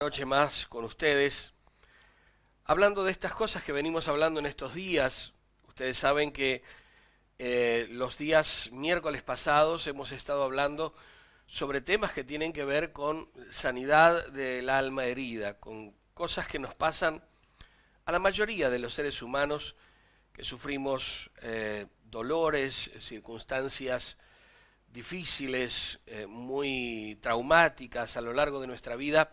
Noche más con ustedes, hablando de estas cosas que venimos hablando en estos días. Ustedes saben que los días miércoles pasados hemos estado hablando sobre temas que tienen que ver con sanidad del alma herida, con cosas que nos pasan a la mayoría de los seres humanos que sufrimos dolores, circunstancias difíciles, muy traumáticas a lo largo de nuestra vida,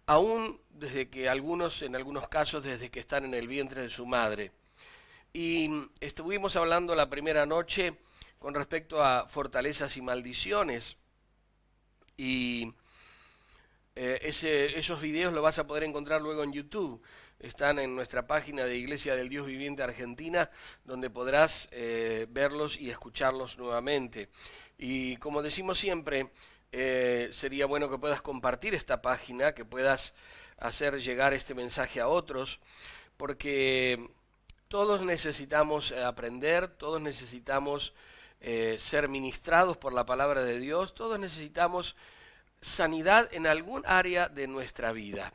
aún desde que en algunos casos, desde que están en el vientre de su madre. Y estuvimos hablando la primera noche con respecto a fortalezas y maldiciones. Y esos videos los vas a poder encontrar luego en YouTube. Están en nuestra página de Iglesia del Dios Viviente Argentina, donde podrás verlos y escucharlos nuevamente. Y como decimos siempre, sería bueno que puedas compartir esta página, que puedas hacer llegar este mensaje a otros, porque todos necesitamos aprender, todos necesitamos ser ministrados por la palabra de Dios, todos necesitamos sanidad en algún área de nuestra vida.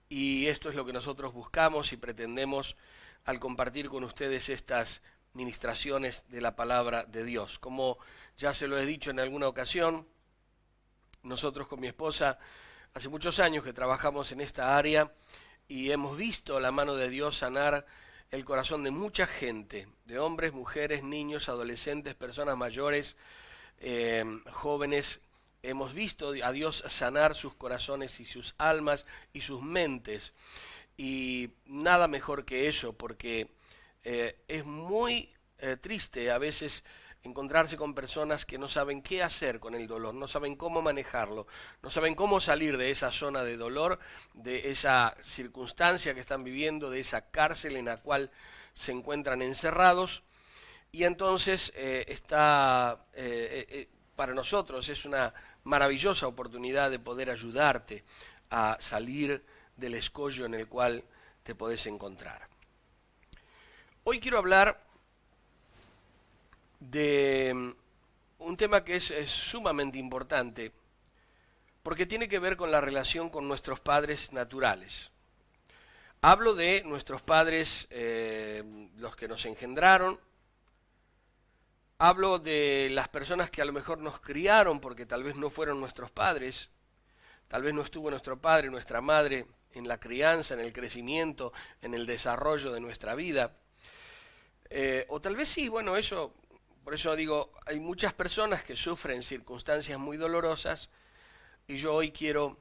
Y esto es lo que nosotros buscamos y pretendemos al compartir con ustedes estas ministraciones de la palabra de Dios. Como ya se lo he dicho en alguna ocasión, nosotros con mi esposa hace muchos años que trabajamos en esta área y hemos visto la mano de Dios sanar el corazón de mucha gente, de hombres, mujeres, niños, adolescentes, personas mayores, jóvenes. Hemos visto a Dios sanar sus corazones y sus almas y sus mentes. Y nada mejor que eso, porque es muy triste a veces encontrarse con personas que no saben qué hacer con el dolor, no saben cómo manejarlo, no saben cómo salir de esa zona de dolor, de esa circunstancia que están viviendo, de esa cárcel en la cual se encuentran encerrados. Y entonces para nosotros es una maravillosa oportunidad de poder ayudarte a salir del escollo en el cual te podés encontrar. Hoy quiero hablar de un tema que es sumamente importante porque tiene que ver con la relación con nuestros padres naturales. Hablo de nuestros padres, los que nos engendraron. Hablo de las personas que a lo mejor nos criaron porque tal vez no fueron nuestros padres, tal vez no estuvo nuestro padre, nuestra madre en la crianza, en el crecimiento, en el desarrollo de nuestra vida. O tal vez sí, bueno, eso, por eso digo, hay muchas personas que sufren circunstancias muy dolorosas y yo hoy quiero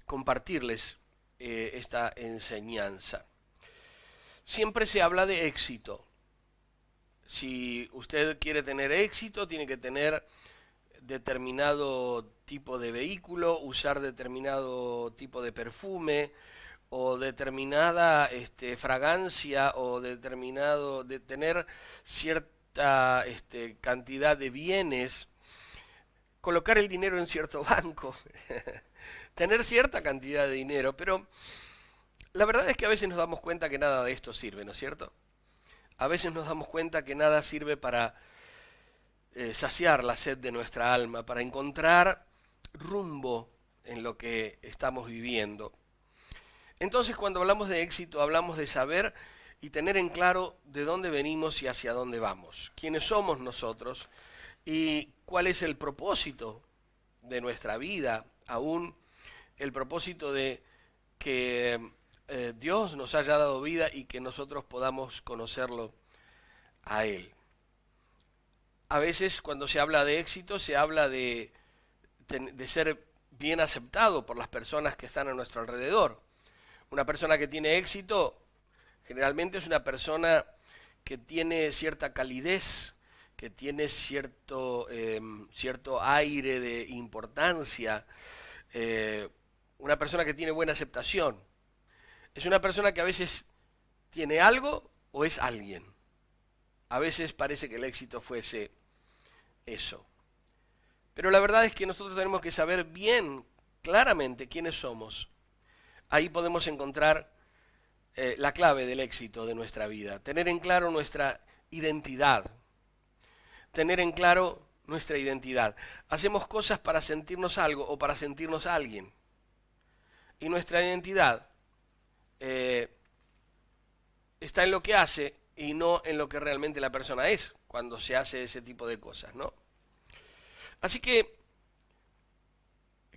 compartirles esta enseñanza. Siempre se habla de éxito. Si usted quiere tener éxito, tiene que tener determinado tipo de vehículo, usar determinado tipo de perfume o determinada fragancia o de tener cierta cantidad de bienes, colocar el dinero en cierto banco, tener cierta cantidad de dinero, pero la verdad es que a veces nos damos cuenta que nada de esto sirve, ¿no es cierto? A veces nos damos cuenta que nada sirve para saciar la sed de nuestra alma, para encontrar rumbo en lo que estamos viviendo. Entonces, cuando hablamos de éxito, hablamos de saber y tener en claro de dónde venimos y hacia dónde vamos, quiénes somos nosotros y cuál es el propósito de nuestra vida, aún el propósito de que Dios nos haya dado vida y que nosotros podamos conocerlo a Él. A veces cuando se habla de éxito se habla de ser bien aceptado por las personas que están a nuestro alrededor. Una persona que tiene éxito generalmente es una persona que tiene cierta calidez, que tiene cierto aire de importancia, una persona que tiene buena aceptación. Es una persona que a veces tiene algo o es alguien. A veces parece que el éxito fuese eso. Pero la verdad es que nosotros tenemos que saber bien, claramente, quiénes somos. Ahí podemos encontrar la clave del éxito de nuestra vida. Tener en claro nuestra identidad. Tener en claro nuestra identidad. Hacemos cosas para sentirnos algo o para sentirnos alguien. y nuestra identidad está en lo que hace y no en lo que realmente la persona es cuando se hace ese tipo de cosas, ¿no? Así que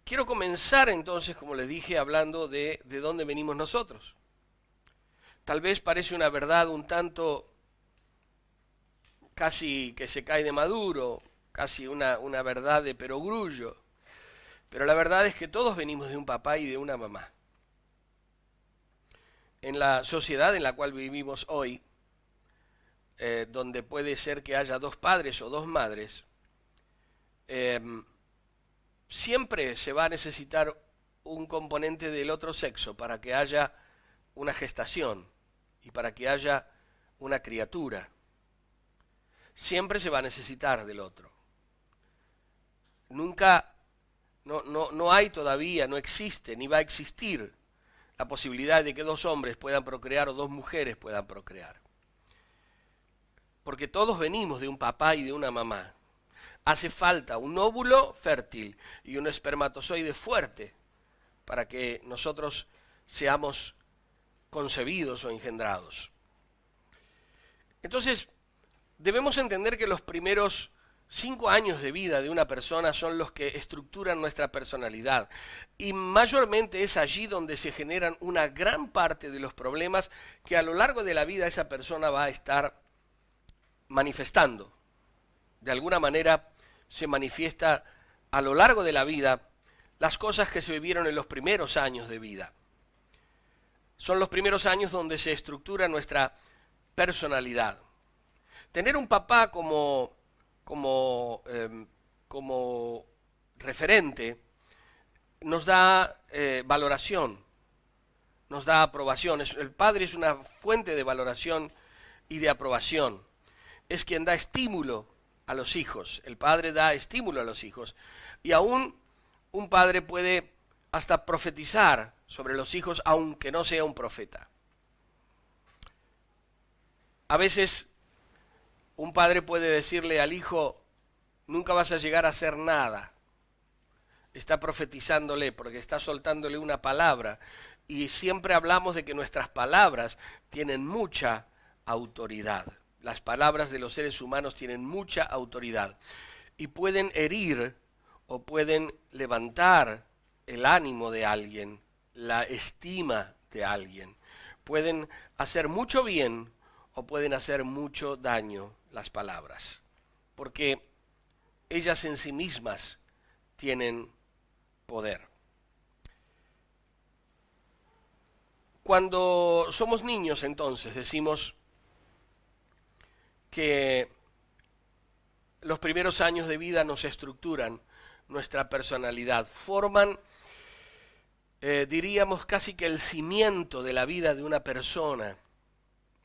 quiero comenzar entonces, como les dije, hablando de dónde venimos nosotros. Tal vez parece una verdad un tanto casi que se cae de maduro, casi una verdad de perogrullo, pero la verdad es que todos venimos de un papá y de una mamá. En la sociedad en la cual vivimos hoy, donde puede ser que haya dos padres o dos madres, siempre se va a necesitar un componente del otro sexo para que haya una gestación y para que haya una criatura. Siempre se va a necesitar del otro. Nunca, no hay todavía, no existe, ni va a existir la posibilidad de que dos hombres puedan procrear o dos mujeres puedan procrear. Porque todos venimos de un papá y de una mamá. Hace falta un óvulo fértil y un espermatozoide fuerte para que nosotros seamos concebidos o engendrados. Entonces, debemos entender que los primeros 5 años de vida de una persona son los que estructuran nuestra personalidad y mayormente es allí donde se generan una gran parte de los problemas que a lo largo de la vida esa persona va a estar manifestando. De alguna manera se manifiesta a lo largo de la vida las cosas que se vivieron en los primeros años de vida. Son los primeros años donde se estructura nuestra personalidad. Tener un papá como referente nos da valoración, nos da aprobación. El padre es una fuente de valoración y de aprobación. Es quien da estímulo a los hijos. El padre da estímulo a los hijos. Y aún un padre puede hasta profetizar sobre los hijos, aunque no sea un profeta. A veces un padre puede decirle al hijo, nunca vas a llegar a hacer nada. Está profetizándole porque está soltándole una palabra. Y siempre hablamos de que nuestras palabras tienen mucha autoridad. Las palabras de los seres humanos tienen mucha autoridad y pueden herir o pueden levantar el ánimo de alguien, la estima de alguien. Pueden hacer mucho bien o pueden hacer mucho daño las palabras, porque ellas en sí mismas tienen poder. Cuando somos niños, entonces, decimos que los primeros años de vida nos estructuran nuestra personalidad, forman, diríamos, casi que el cimiento de la vida de una persona,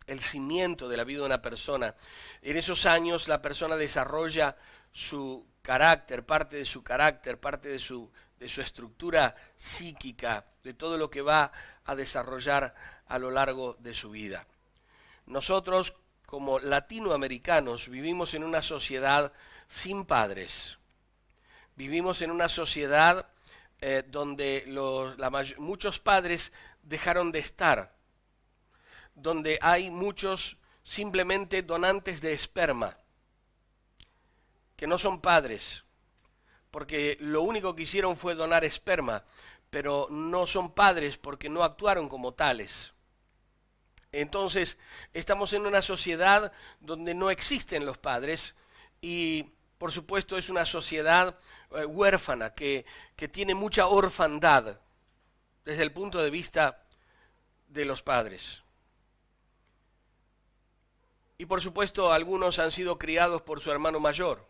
el cimiento de la vida de una persona. En esos años la persona desarrolla su carácter, parte de su carácter, parte de su estructura psíquica, de todo lo que va a desarrollar a lo largo de su vida. Nosotros, como latinoamericanos, vivimos en una sociedad sin padres. Vivimos en una sociedad donde muchos padres dejaron de estar, donde hay muchos simplemente donantes de esperma, que no son padres, porque lo único que hicieron fue donar esperma, pero no son padres porque no actuaron como tales. Entonces, estamos en una sociedad donde no existen los padres y, por supuesto, es una sociedad huérfana que tiene mucha orfandad desde el punto de vista de los padres. Y, por supuesto, algunos han sido criados por su hermano mayor.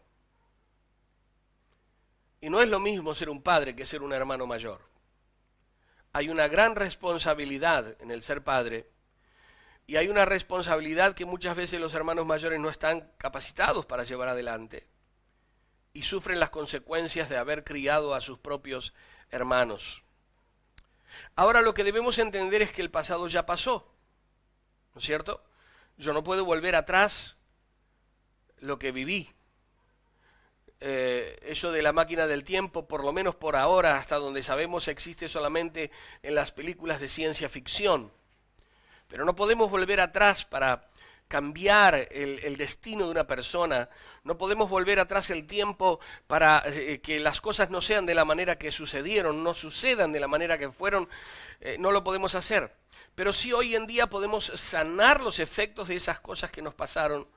Y no es lo mismo ser un padre que ser un hermano mayor. Hay una gran responsabilidad en el ser padre. Y hay una responsabilidad que muchas veces los hermanos mayores no están capacitados para llevar adelante y sufren las consecuencias de haber criado a sus propios hermanos. Ahora lo que debemos entender es que el pasado ya pasó, ¿no es cierto? Yo no puedo volver atrás lo que viví. eso de la máquina del tiempo, por lo menos por ahora, hasta donde sabemos, existe solamente en las películas de ciencia ficción. Pero no podemos volver atrás para cambiar el destino de una persona. No podemos volver atrás el tiempo para que las cosas no sean de la manera que sucedieron, no sucedan de la manera que fueron. No lo podemos hacer. Pero sí hoy en día podemos sanar los efectos de esas cosas que nos pasaron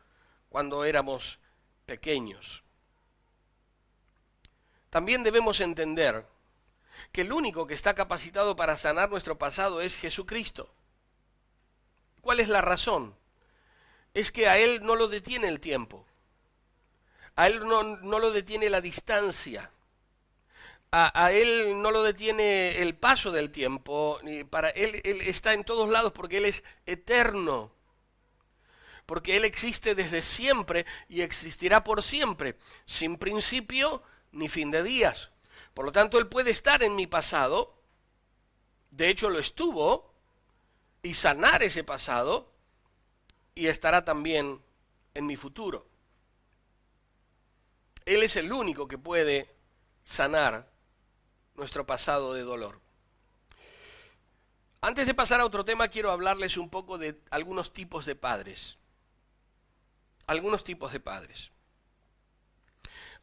cuando éramos pequeños. También debemos entender que el único que está capacitado para sanar nuestro pasado es Jesucristo. ¿Cuál es la razón? Es que a Él no lo detiene el tiempo. A Él no lo detiene la distancia. A Él no lo detiene el paso del tiempo. Para Él está en todos lados porque Él es eterno. Porque Él existe desde siempre y existirá por siempre, sin principio ni fin de días. Por lo tanto, Él puede estar en mi pasado, de hecho lo estuvo, y sanar ese pasado, y estará también en mi futuro. Él es el único que puede sanar nuestro pasado de dolor. Antes de pasar a otro tema, quiero hablarles un poco de algunos tipos de padres. Algunos tipos de padres.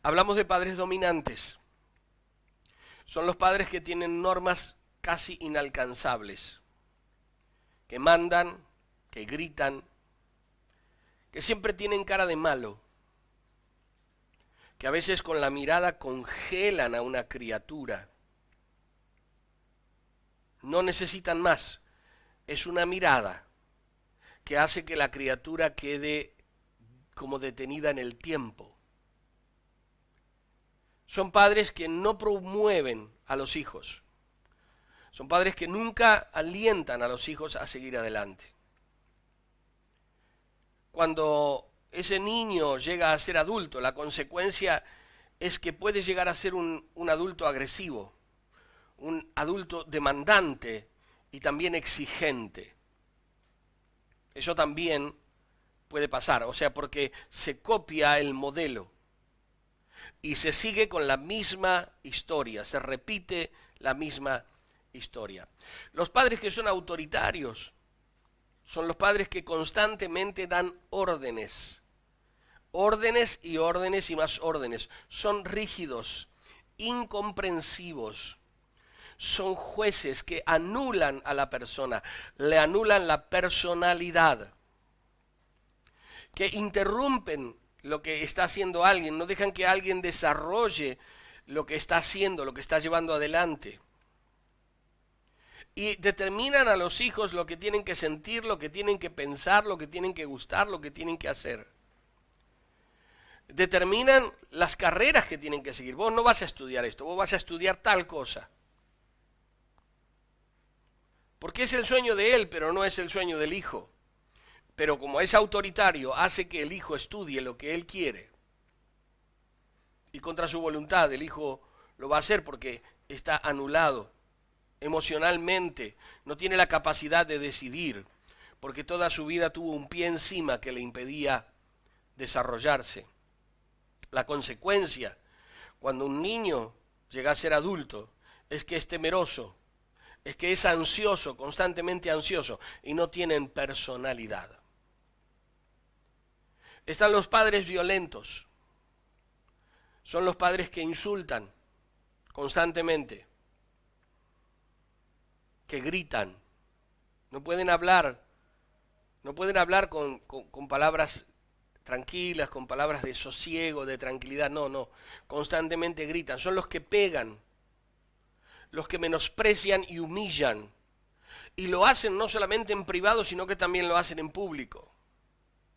Hablamos de padres dominantes. Son los padres que tienen normas casi inalcanzables, que mandan, que gritan, que siempre tienen cara de malo, que a veces con la mirada congelan a una criatura. No necesitan más, es una mirada que hace que la criatura quede como detenida en el tiempo. Son padres que no promueven a los hijos. Son padres que nunca alientan a los hijos a seguir adelante. Cuando ese niño llega a ser adulto, la consecuencia es que puede llegar a ser un adulto agresivo, un adulto demandante y también exigente. Eso también puede pasar, o sea, porque se copia el modelo y se sigue con la misma historia, se repite la misma historia. Los padres que son autoritarios son los padres que constantemente dan órdenes, órdenes y órdenes y más órdenes. Son rígidos, incomprensivos, son jueces que anulan a la persona, le anulan la personalidad, que interrumpen lo que está haciendo alguien, no dejan que alguien desarrolle lo que está haciendo, lo que está llevando adelante. Y determinan a los hijos lo que tienen que sentir, lo que tienen que pensar, lo que tienen que gustar, lo que tienen que hacer. Determinan las carreras que tienen que seguir. Vos no vas a estudiar esto, vos vas a estudiar tal cosa. Porque es el sueño de él, pero no es el sueño del hijo. Pero como es autoritario, hace que el hijo estudie lo que él quiere. Y contra su voluntad, el hijo lo va a hacer porque está anulado emocionalmente, no tiene la capacidad de decidir, porque toda su vida tuvo un pie encima que le impedía desarrollarse. La consecuencia, cuando un niño llega a ser adulto, es que es temeroso, es que es ansioso, constantemente ansioso, y no tienen personalidad. Están los padres violentos, son los padres que insultan constantemente, que gritan, no pueden hablar con palabras tranquilas, con palabras de sosiego, de tranquilidad, no, constantemente gritan, son los que pegan, los que menosprecian y humillan, y lo hacen no solamente en privado, sino que también lo hacen en público,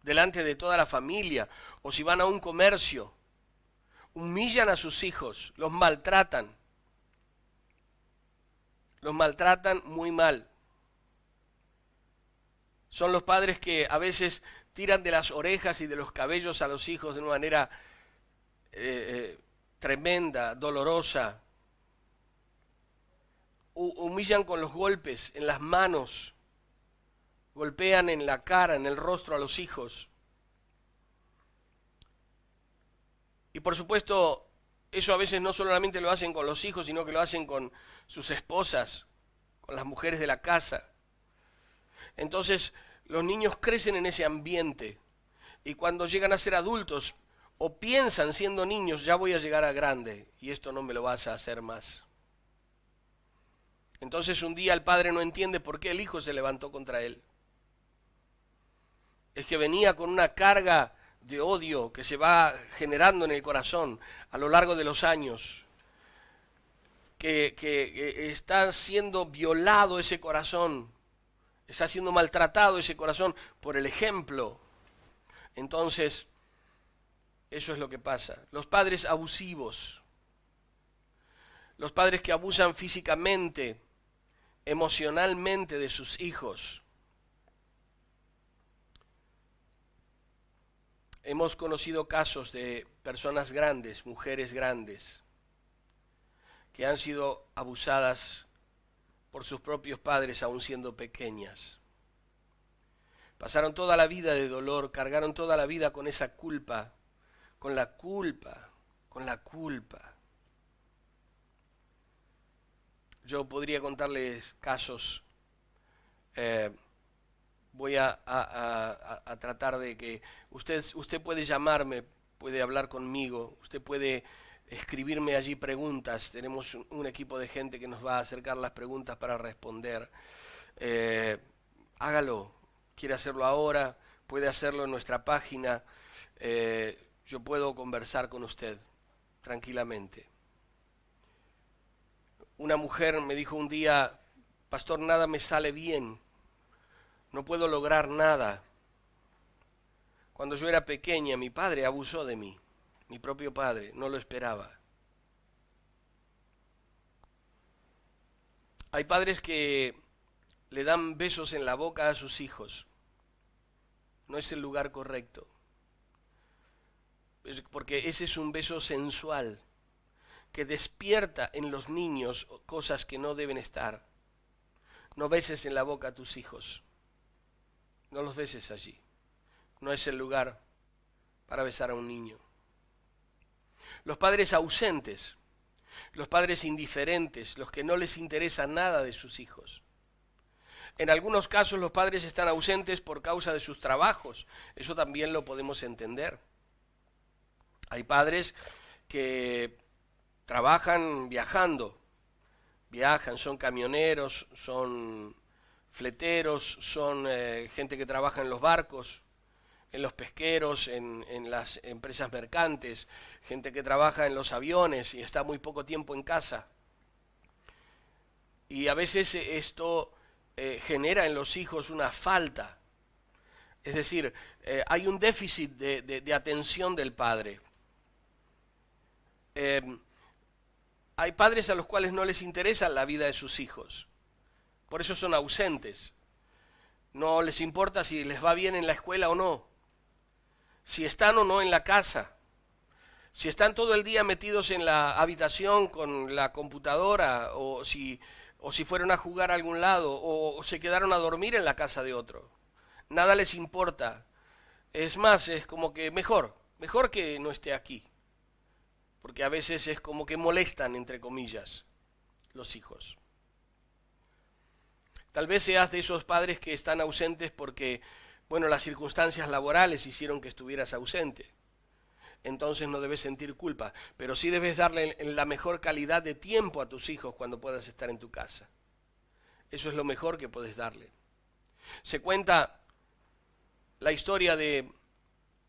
delante de toda la familia, o si van a un comercio, humillan a sus hijos, los maltratan muy mal. Son los padres que a veces tiran de las orejas y de los cabellos a los hijos de una manera tremenda, dolorosa. Humillan con los golpes en las manos, golpean en la cara, en el rostro a los hijos. Y por supuesto, eso a veces no solamente lo hacen con los hijos, sino que lo hacen con sus esposas, con las mujeres de la casa. Entonces, los niños crecen en ese ambiente y cuando llegan a ser adultos o piensan siendo niños, ya voy a llegar a grande y esto no me lo vas a hacer más. Entonces un día el padre no entiende por qué el hijo se levantó contra él. Es que venía con una carga de odio que se va generando en el corazón a lo largo de los años, que está siendo violado ese corazón, está siendo maltratado ese corazón por el ejemplo. Entonces, eso es lo que pasa. Los padres abusivos, los padres que abusan físicamente, emocionalmente de sus hijos. Hemos conocido casos de personas grandes, mujeres grandes, que han sido abusadas por sus propios padres aún siendo pequeñas. Pasaron toda la vida de dolor, cargaron toda la vida con esa culpa, con la culpa, con la culpa. Yo podría contarles casos, voy a tratar de que usted puede llamarme, puede hablar conmigo, usted puede escribirme allí preguntas, tenemos un equipo de gente que nos va a acercar las preguntas para responder. Hágalo, quiere hacerlo ahora, puede hacerlo en nuestra página, yo puedo conversar con usted tranquilamente. Una mujer me dijo un día, pastor, nada me sale bien, no puedo lograr nada. Cuando yo era pequeña, mi padre abusó de mí, mi propio padre, no lo esperaba. Hay padres que le dan besos en la boca a sus hijos. No es el lugar correcto, porque ese es un beso sensual que despierta en los niños cosas que no deben estar. No beses en la boca a tus hijos, no los beses allí. No es el lugar para besar a un niño. Los padres ausentes, los padres indiferentes, los que no les interesa nada de sus hijos. En algunos casos los padres están ausentes por causa de sus trabajos, eso también lo podemos entender. Hay padres que trabajan viajando, son camioneros, son fleteros, son gente que trabaja en los barcos, en los pesqueros, en las empresas mercantes, gente que trabaja en los aviones y está muy poco tiempo en casa. Y a veces esto genera en los hijos una falta. Es decir, hay un déficit de atención del padre. Hay padres a los cuales no les interesa la vida de sus hijos. Por eso son ausentes. No les importa si les va bien en la escuela o no. Si están o no en la casa. Si están todo el día metidos en la habitación con la computadora o si fueron a jugar a algún lado o se quedaron a dormir en la casa de otro. Nada les importa. Es más, es como que mejor que no esté aquí. Porque a veces es como que molestan, entre comillas, los hijos. Tal vez seas de esos padres que están ausentes porque, bueno, las circunstancias laborales hicieron que estuvieras ausente. Entonces no debes sentir culpa, pero sí debes darle la mejor calidad de tiempo a tus hijos cuando puedas estar en tu casa. Eso es lo mejor que puedes darle. Se cuenta la historia de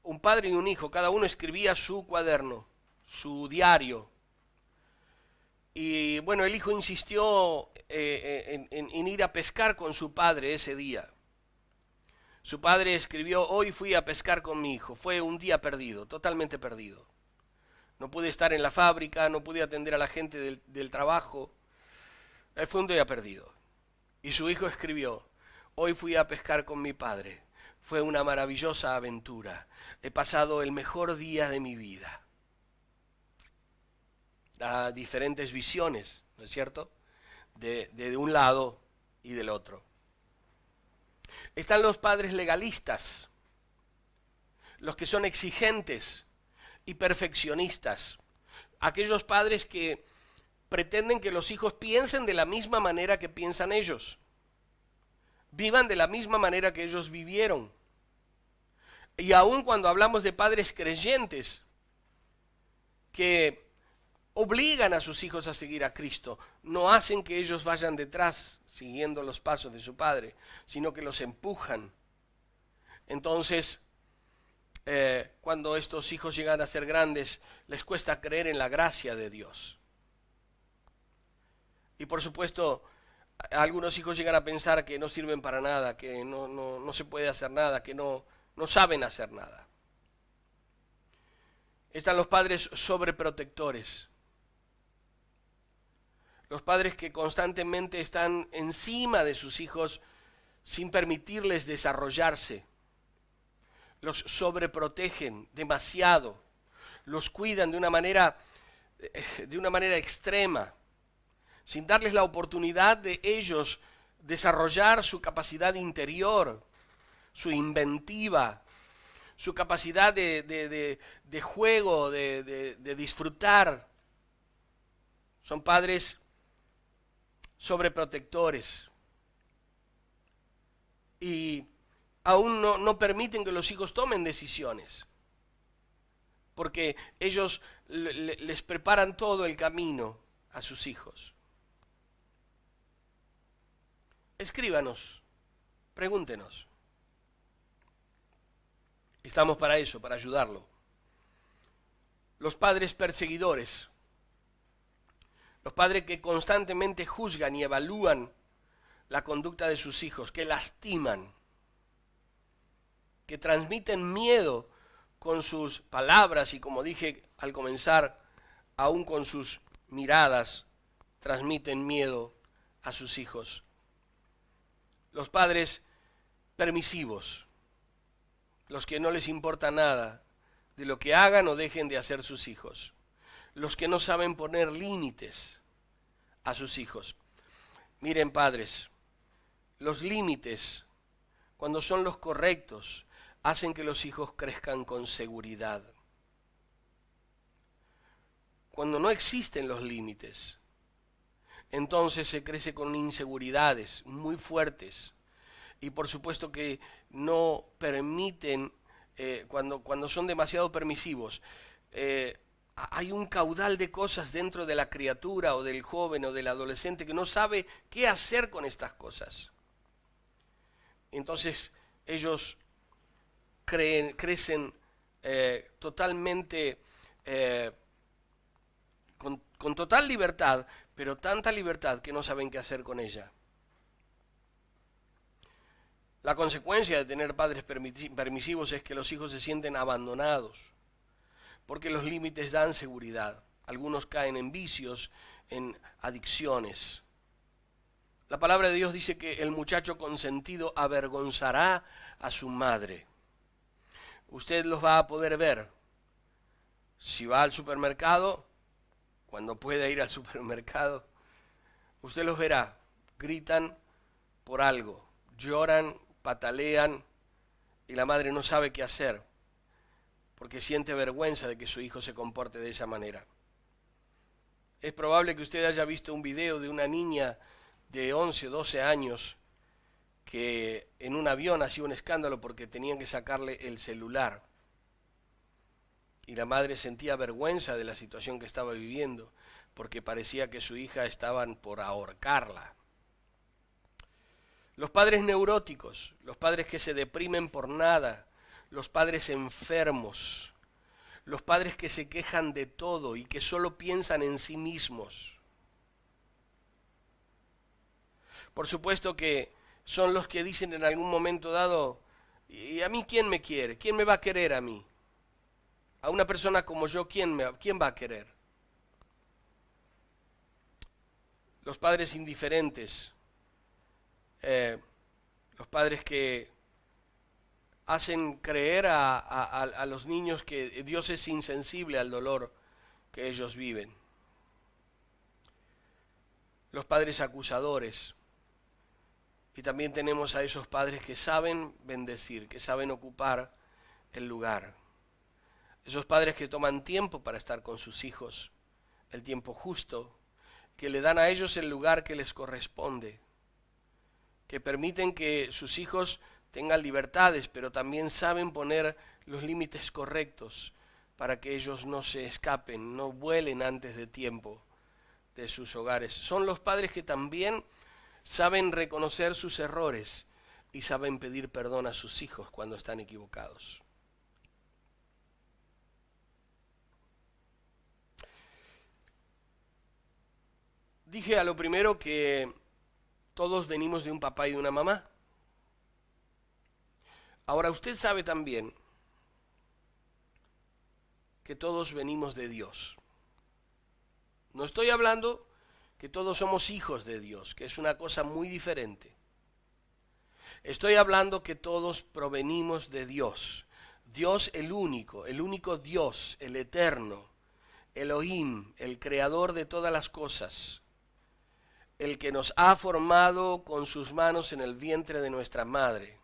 un padre y un hijo, cada uno escribía su cuaderno, su diario. Y bueno, el hijo insistió en ir a pescar con su padre ese día. Su padre escribió, hoy fui a pescar con mi hijo, fue un día perdido, totalmente perdido. No pude estar en la fábrica, no pude atender a la gente del trabajo, fue un día perdido. Y su hijo escribió, hoy fui a pescar con mi padre, fue una maravillosa aventura, he pasado el mejor día de mi vida. Da diferentes visiones, ¿no es cierto?, de un lado y del otro. Están los padres legalistas, los que son exigentes y perfeccionistas. Aquellos padres que pretenden que los hijos piensen de la misma manera que piensan ellos, vivan de la misma manera que ellos vivieron. Y aun cuando hablamos de padres creyentes que obligan a sus hijos a seguir a Cristo, no hacen que ellos vayan detrás siguiendo los pasos de su padre, sino que los empujan. Entonces, cuando estos hijos llegan a ser grandes, les cuesta creer en la gracia de Dios. Y por supuesto, algunos hijos llegan a pensar que no sirven para nada, que no se puede hacer nada, que no saben hacer nada. Están los padres sobreprotectores. Los padres que constantemente están encima de sus hijos sin permitirles desarrollarse. Los sobreprotegen demasiado. Los cuidan de una manera extrema, sin darles la oportunidad de ellos desarrollar su capacidad interior, su inventiva, su capacidad de juego, de disfrutar. Son padres sobreprotectores y aún no permiten que los hijos tomen decisiones, porque ellos les preparan todo el camino a sus hijos. Escríbanos, pregúntenos. Estamos para eso, para ayudarlo. Los padres perseguidores, los padres que constantemente juzgan y evalúan la conducta de sus hijos, que lastiman, que transmiten miedo con sus palabras y, como dije al comenzar, aún con sus miradas, transmiten miedo a sus hijos. Los padres permisivos, los que no les importa nada de lo que hagan o dejen de hacer sus hijos, los que no saben poner límites a sus hijos. Miren, padres, los límites, cuando son los correctos, hacen que los hijos crezcan con seguridad. Cuando no existen los límites, entonces se crece con inseguridades muy fuertes y por supuesto que no permiten, cuando son demasiado permisivos, hay un caudal de cosas dentro de la criatura o del joven o del adolescente que no sabe qué hacer con estas cosas. Entonces ellos crecen totalmente con total libertad, pero tanta libertad que no saben qué hacer con ella. La consecuencia de tener padres permisivos es que los hijos se sienten abandonados, porque los límites dan seguridad. Algunos caen en vicios, en adicciones. La palabra de Dios dice que el muchacho consentido avergonzará a su madre. Usted los va a poder ver. Si va al supermercado, cuando pueda ir al supermercado, usted los verá. Gritan por algo, lloran, patalean y la madre no sabe qué hacer porque siente vergüenza de que su hijo se comporte de esa manera. Es probable que usted haya visto un video de una niña de 11 o 12 años que en un avión hacía un escándalo porque tenían que sacarle el celular. Y la madre sentía vergüenza de la situación que estaba viviendo porque parecía que su hija estaban por ahorcarla. Los padres neuróticos, los padres que se deprimen por nada, los padres enfermos, los padres que se quejan de todo y que solo piensan en sí mismos. Por supuesto que son los que dicen en algún momento dado, ¿y a mí quién me quiere? ¿Quién me va a querer a mí? A una persona como yo, ¿quién va a querer? Los padres indiferentes, los padres que hacen creer a los niños que Dios es insensible al dolor que ellos viven. Los padres acusadores. Y también tenemos a esos padres que saben bendecir, que saben ocupar el lugar. Esos padres que toman tiempo para estar con sus hijos, el tiempo justo, que le dan a ellos el lugar que les corresponde, que permiten que sus hijos tengan libertades, pero también saben poner los límites correctos para que ellos no se escapen, no vuelen antes de tiempo de sus hogares. Son los padres que también saben reconocer sus errores y saben pedir perdón a sus hijos cuando están equivocados. Dije a lo primero que todos venimos de un papá y de una mamá. Ahora usted sabe también que todos venimos de Dios. No estoy hablando que todos somos hijos de Dios, que es una cosa muy diferente. Estoy hablando que todos provenimos de Dios. Dios el único Dios, el eterno, Elohim, el creador de todas las cosas, el que nos ha formado con sus manos en el vientre de nuestra madre.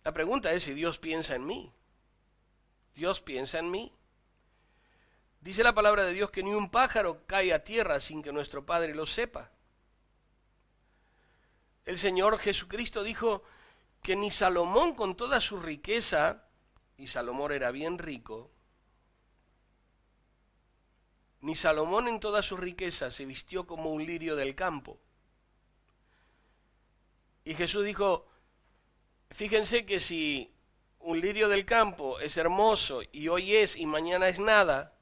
La pregunta es si Dios piensa en mí. Dios piensa en mí. Dice la palabra de Dios que ni un pájaro cae a tierra sin que nuestro Padre lo sepa. El Señor Jesucristo dijo que ni Salomón con toda su riqueza, y Salomón era bien rico, ni Salomón en toda su riqueza se vistió como un lirio del campo. Y Jesús dijo, fíjense que si un lirio del campo es hermoso y hoy es y mañana es nada,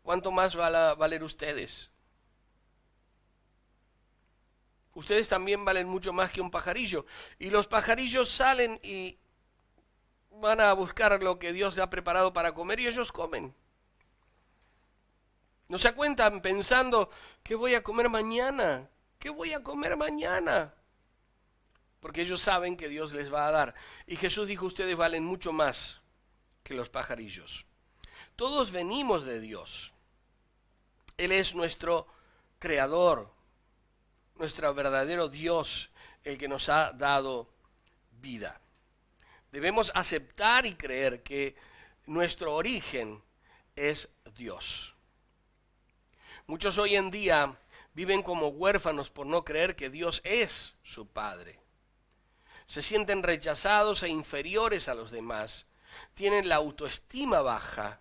¿cuánto más van a valer ustedes? Ustedes también valen mucho más que un pajarillo. Y los pajarillos salen y van a buscar lo que Dios les ha preparado para comer y ellos comen. No se acuentan pensando, ¿qué voy a comer mañana? ¿Qué voy a comer mañana? Porque ellos saben que Dios les va a dar. Y Jesús dijo, ustedes valen mucho más que los pajarillos. Todos venimos de Dios. Él es nuestro creador, nuestro verdadero Dios, el que nos ha dado vida. Debemos aceptar y creer que nuestro origen es Dios. Muchos hoy en día viven como huérfanos por no creer que Dios es su Padre. Se sienten rechazados e inferiores a los demás, tienen la autoestima baja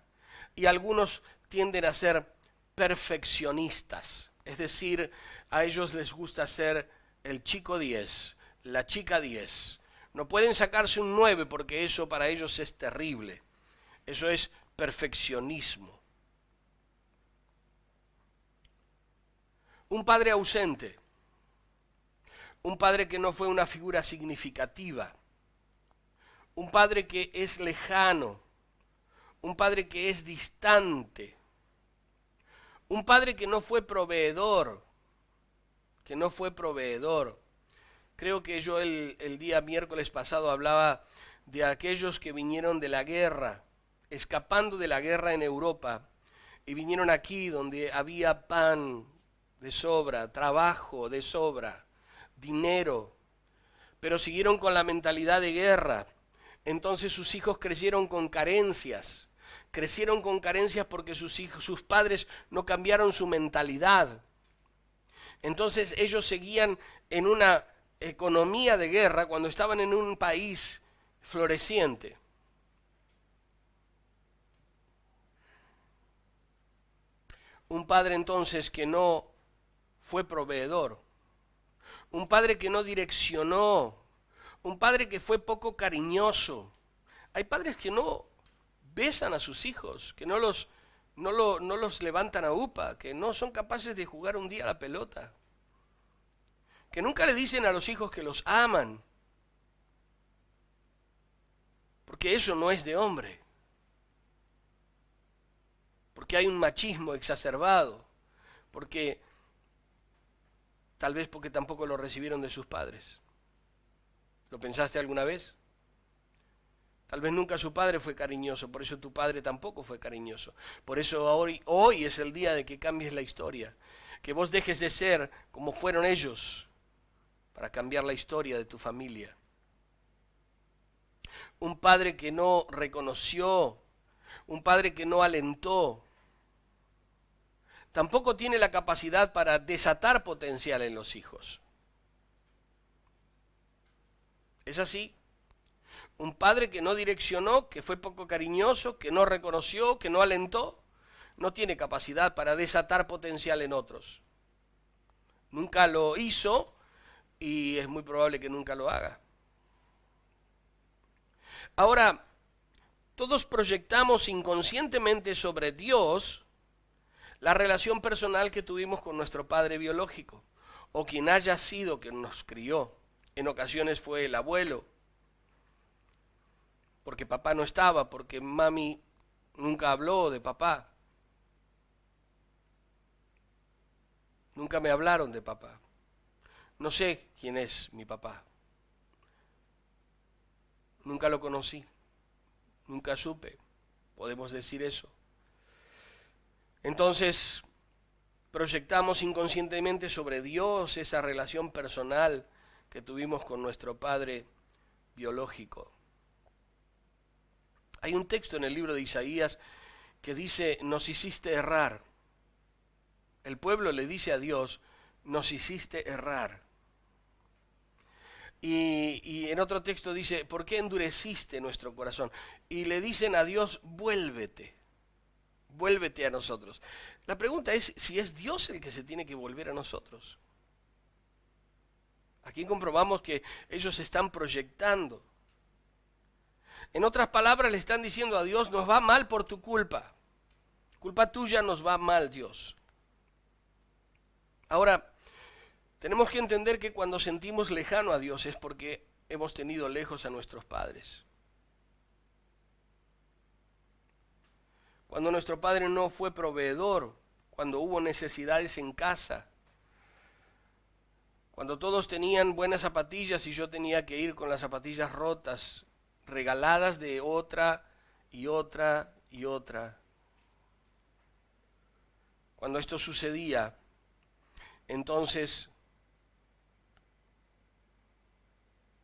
y algunos tienden a ser perfeccionistas. Es decir, a ellos les gusta ser el chico 10, la chica 10. No pueden sacarse un 9 porque eso para ellos es terrible. Eso es perfeccionismo. Un padre ausente, un padre que no fue una figura significativa, un padre que es lejano, un padre que es distante, un padre que no fue proveedor, Creo que yo el día miércoles pasado hablaba de aquellos que vinieron de la guerra, escapando de la guerra en Europa, y vinieron aquí donde había pan de sobra, trabajo de sobra, dinero, pero siguieron con la mentalidad de guerra. Entonces sus hijos crecieron con carencias porque sus padres no cambiaron su mentalidad. Entonces ellos seguían en una economía de guerra cuando estaban en un país floreciente. Un padre entonces que no fue proveedor, un padre que no direccionó, un padre que fue poco cariñoso. Hay padres que no besan a sus hijos, que no los levantan a upa, que no son capaces de jugar un día a la pelota, que nunca le dicen a los hijos que los aman, porque eso no es de hombre, porque hay un machismo exacerbado, tal vez porque tampoco lo recibieron de sus padres. ¿Lo pensaste alguna vez? Tal vez nunca su padre fue cariñoso, por eso tu padre tampoco fue cariñoso. Por eso hoy es el día de que cambies la historia, que vos dejes de ser como fueron ellos, para cambiar la historia de tu familia. un padre que no reconoció, un padre que no alentó, tampoco tiene la capacidad para desatar potencial en los hijos. ¿Es así? Un padre que no direccionó, que fue poco cariñoso, que no reconoció, que no alentó, no tiene capacidad para desatar potencial en otros. Nunca lo hizo y es muy probable que nunca lo haga. Ahora, todos proyectamos inconscientemente sobre Dios la relación personal que tuvimos con nuestro padre biológico, o quien haya sido que nos crió. En ocasiones fue el abuelo, porque papá no estaba, porque mami nunca habló de papá. Nunca me hablaron de papá. No sé quién es mi papá. Nunca lo conocí. Nunca supe. Podemos decir eso. Entonces, proyectamos inconscientemente sobre Dios esa relación personal que tuvimos con nuestro padre biológico. Hay un texto en el libro de Isaías que dice, nos hiciste errar. El pueblo le dice a Dios, nos hiciste errar. Y en otro texto dice, ¿por qué endureciste nuestro corazón? Y le dicen a Dios, vuélvete a nosotros. La pregunta es si es Dios el que se tiene que volver a nosotros. Aquí comprobamos que ellos se están proyectando. En otras palabras, le están diciendo a Dios, nos va mal por tu culpa. Culpa tuya nos va mal, Dios. Ahora, tenemos que entender que cuando sentimos lejano a Dios es porque hemos tenido lejos a nuestros padres. Cuando nuestro padre no fue proveedor, cuando hubo necesidades en casa, cuando todos tenían buenas zapatillas y yo tenía que ir con las zapatillas rotas, regaladas de otra y otra y otra. Cuando esto sucedía, entonces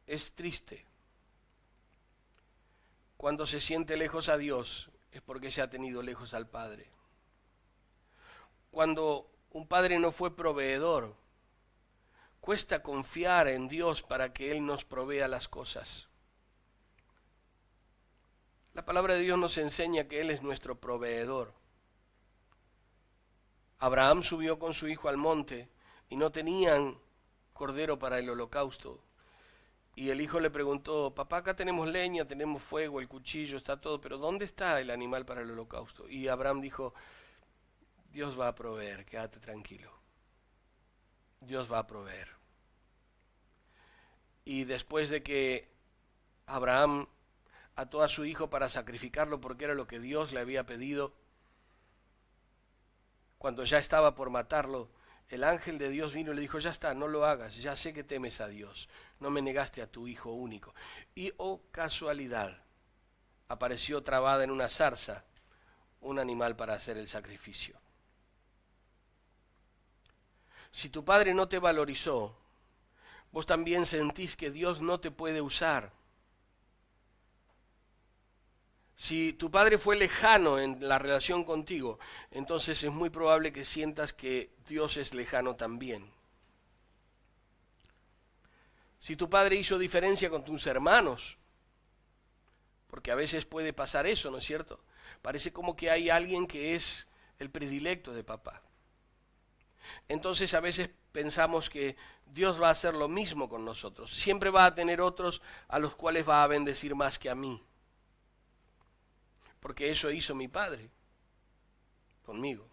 es triste. Cuando se siente lejos a Dios es porque se ha tenido lejos al Padre. Cuando un padre no fue proveedor, cuesta confiar en Dios para que Él nos provea las cosas. La palabra de Dios nos enseña que Él es nuestro proveedor. Abraham subió con su hijo al monte y no tenían cordero para el holocausto. Y el hijo le preguntó, papá, acá tenemos leña, tenemos fuego, el cuchillo, está todo, pero ¿dónde está el animal para el holocausto? Y Abraham dijo, Dios va a proveer, quédate tranquilo. Dios va a proveer. Y después de que Abraham ató a su hijo para sacrificarlo porque era lo que Dios le había pedido, cuando ya estaba por matarlo, el ángel de Dios vino y le dijo, ya está, no lo hagas, ya sé que temes a Dios, no me negaste a tu hijo único. Y oh casualidad, apareció trabada en una zarza un animal para hacer el sacrificio. Si tu padre no te valorizó, vos también sentís que Dios no te puede usar. Si tu padre fue lejano en la relación contigo, entonces es muy probable que sientas que Dios es lejano también. Si tu padre hizo diferencia con tus hermanos, porque a veces puede pasar eso, ¿no es cierto? Parece como que hay alguien que es el predilecto de papá. Entonces a veces pensamos que Dios va a hacer lo mismo con nosotros. Siempre va a tener otros a los cuales va a bendecir más que a mí. Porque eso hizo mi padre conmigo.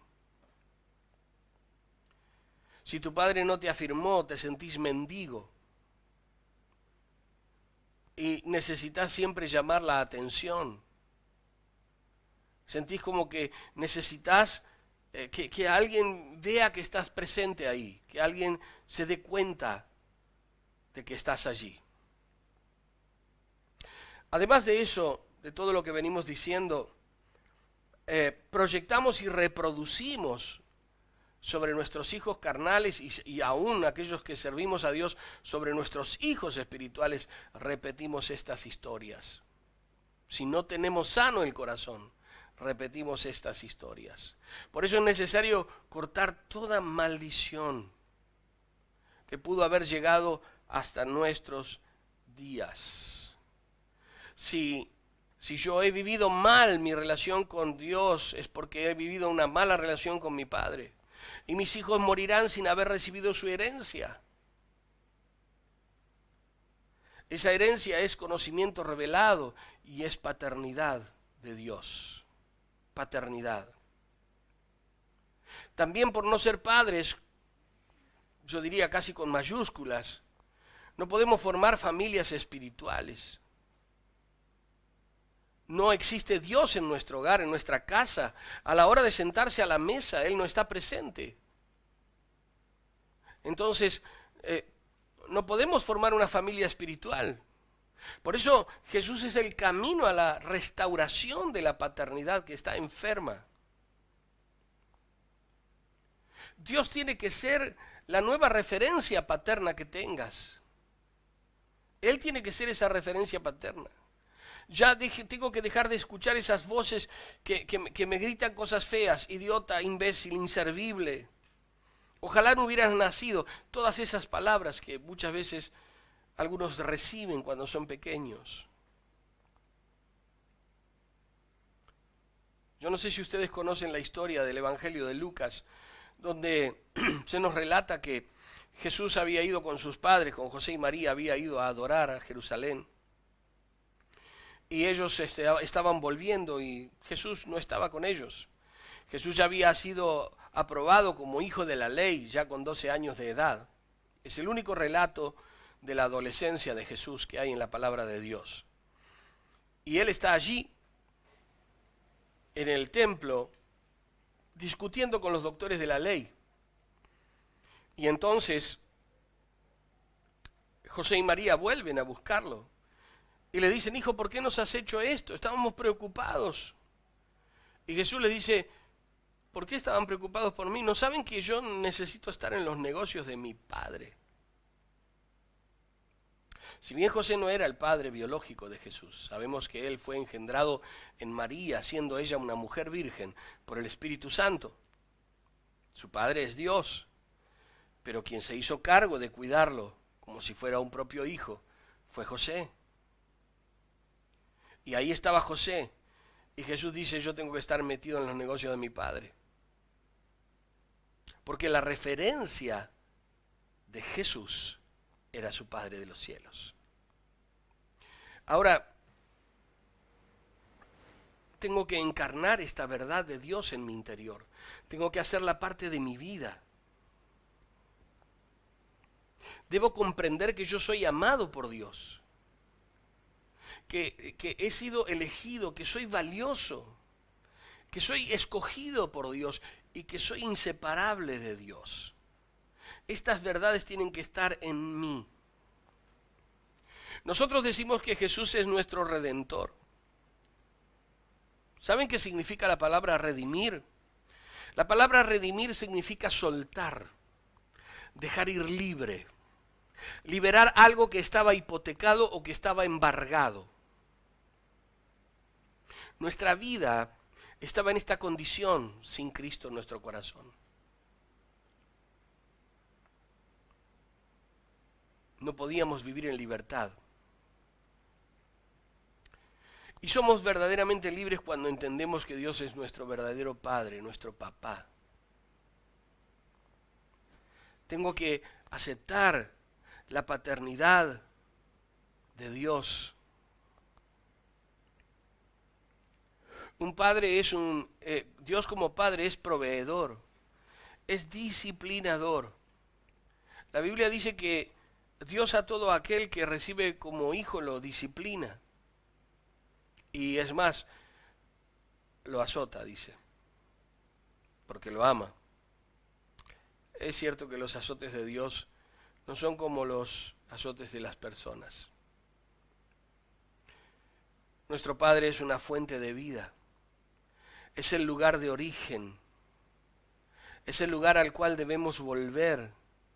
Si tu padre no te afirmó, te sentís mendigo y necesitas siempre llamar la atención. Sentís como que necesitas que alguien vea que estás presente ahí, que alguien se dé cuenta de que estás allí. Además de eso, de todo lo que venimos diciendo, proyectamos y reproducimos sobre nuestros hijos carnales y aún aquellos que servimos a Dios, sobre nuestros hijos espirituales, repetimos estas historias. Si no tenemos sano el corazón, repetimos estas historias. Por eso es necesario cortar toda maldición que pudo haber llegado hasta nuestros días. Si yo he vivido mal mi relación con Dios, es porque he vivido una mala relación con mi Padre. Y mis hijos morirán sin haber recibido su herencia. Esa herencia es conocimiento revelado y es paternidad de Dios. Paternidad. También por no ser padres, yo diría casi con mayúsculas, no podemos formar familias espirituales. No existe Dios en nuestro hogar, en nuestra casa. A la hora de sentarse a la mesa, Él no está presente. Entonces, no podemos formar una familia espiritual. Por eso Jesús es el camino a la restauración de la paternidad que está enferma. Dios tiene que ser la nueva referencia paterna que tengas. Él tiene que ser esa referencia paterna. Ya tengo que dejar de escuchar esas voces que me gritan cosas feas, idiota, imbécil, inservible. Ojalá no hubieras nacido. Todas esas palabras que muchas veces algunos reciben cuando son pequeños. Yo no sé si ustedes conocen la historia del Evangelio de Lucas, donde se nos relata que Jesús había ido con sus padres, con José y María, había ido a adorar a Jerusalén. Y ellos estaban volviendo y Jesús no estaba con ellos. Jesús ya había sido aprobado como hijo de la ley ya con 12 años de edad. Es el único relato de la adolescencia de Jesús que hay en la palabra de Dios. Y él está allí, en el templo, discutiendo con los doctores de la ley. Y entonces José y María vuelven a buscarlo. Y le dicen, hijo, ¿por qué nos has hecho esto? Estábamos preocupados. Y Jesús les dice, ¿por qué estaban preocupados por mí? ¿No saben que yo necesito estar en los negocios de mi Padre? Si bien José no era el padre biológico de Jesús, sabemos que él fue engendrado en María, siendo ella una mujer virgen, por el Espíritu Santo. Su padre es Dios, pero quien se hizo cargo de cuidarlo como si fuera un propio hijo fue José. Y ahí estaba José, y Jesús dice, yo tengo que estar metido en los negocios de mi Padre. Porque la referencia de Jesús era su Padre de los cielos. Ahora, tengo que encarnar esta verdad de Dios en mi interior. Tengo que hacerla parte de mi vida. Debo comprender que yo soy amado por Dios. Que he sido elegido, que soy valioso, que soy escogido por Dios y que soy inseparable de Dios. Estas verdades tienen que estar en mí. Nosotros decimos que Jesús es nuestro Redentor. ¿Saben qué significa la palabra redimir? La palabra redimir significa soltar, dejar ir libre, liberar algo que estaba hipotecado o que estaba embargado. Nuestra vida estaba en esta condición sin Cristo en nuestro corazón. No podíamos vivir en libertad. Y somos verdaderamente libres cuando entendemos que Dios es nuestro verdadero Padre, nuestro papá. Tengo que aceptar la paternidad de Dios. Un padre es Dios como padre es proveedor, es disciplinador. La Biblia dice que Dios a todo aquel que recibe como hijo lo disciplina. Y es más, lo azota, dice, porque lo ama. Es cierto que los azotes de Dios no son como los azotes de las personas. Nuestro Padre es una fuente de vida. Es el lugar de origen. Es el lugar al cual debemos volver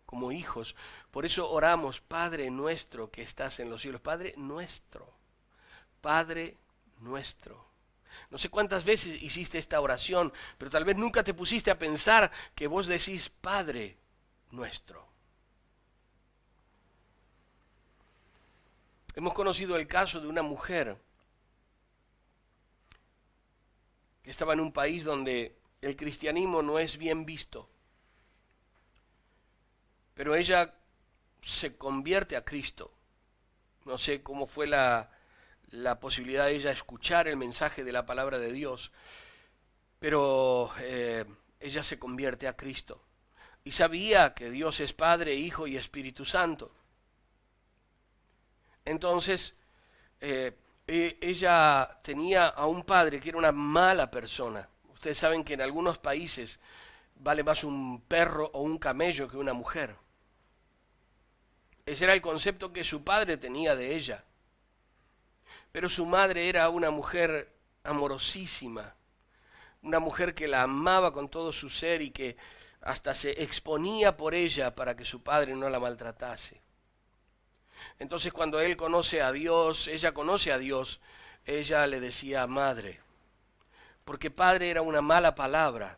como hijos. Por eso oramos, Padre nuestro que estás en los cielos. Padre nuestro. Padre nuestro. No sé cuántas veces hiciste esta oración, pero tal vez nunca te pusiste a pensar que vos decís Padre nuestro. Hemos conocido el caso de una mujer que estaba en un país donde el cristianismo no es bien visto, pero ella se convierte a Cristo. No sé cómo fue la posibilidad de ella escuchar el mensaje de la palabra de Dios, pero ella se convierte a Cristo. Y sabía que Dios es Padre, Hijo y Espíritu Santo. Entonces, ella tenía a un padre que era una mala persona. Ustedes saben que en algunos países vale más un perro o un camello que una mujer. Ese era el concepto que su padre tenía de ella. Pero su madre era una mujer amorosísima, una mujer que la amaba con todo su ser y que hasta se exponía por ella para que su padre no la maltratase. Entonces cuando él conoce a Dios, ella conoce a Dios, ella le decía madre, porque padre era una mala palabra.